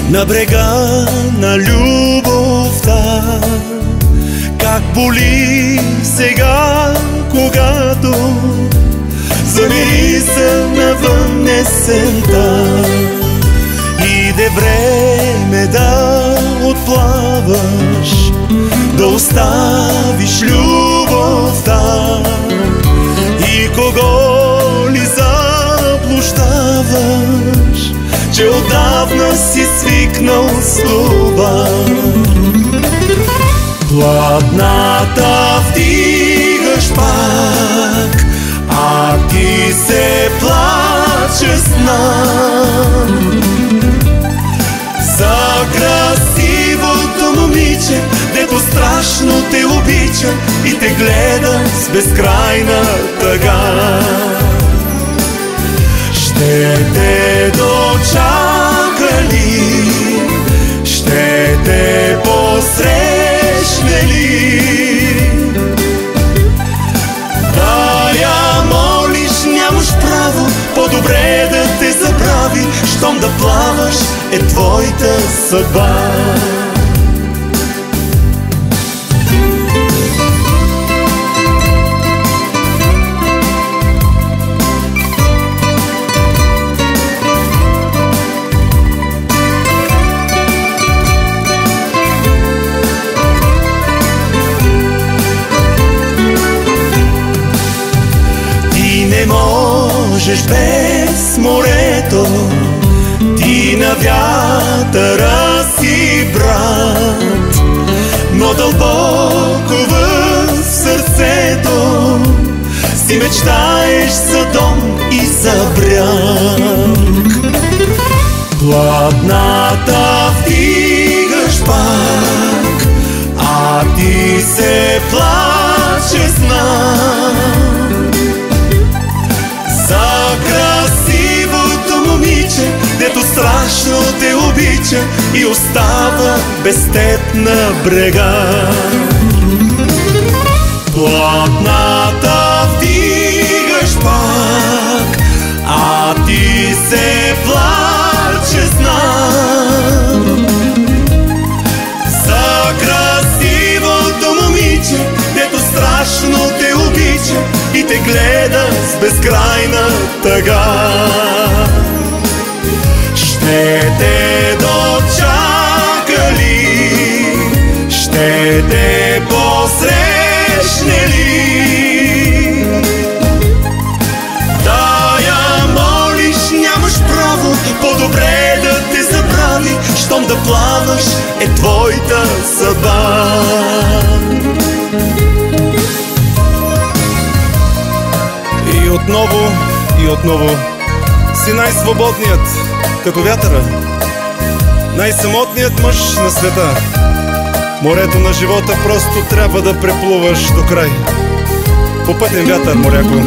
на брега на любовта. Как боли сега, когато замириса навън есента. Иде време да отплаваш, да оставиш любовта. И кого ли заблуждаваш, че отдавна си свикнал с това? Пладната вдигаш пак, а ти се плаче сна. За красивото момиче, дето страшно те обича и те гледа с безкрайна тъга. Ще те дочака ли? Ще те посрещне ли? Да я молиш, нямаш право, по-добре да те забрави. Щом да плаваш е твоята съдба. Не можеш без морето, ти на вятъра си брат, но дълбоко в сърцето си мечтаеш за дом и за бряг. Пладната вдигаш пак, а ти се плаче сна. За красивото момиче, дето страшно те обича и остава без теб на брега. Пладната вдигаш пак, а ти се плаче сна. За красивото момиче, дето страшно те обича и те гледа с безкрайна тъга. Ще те дочака ли? Ще те посрещне ли? Да я молиш, нямаш право, по-добре да те забрави. Щом да плаваш е твоята съдба. И отново си най-свободният, като вятъра, най-самотният мъж на света. Морето на живота просто трябва да преплуваш до край. Попътен вятър, моряко.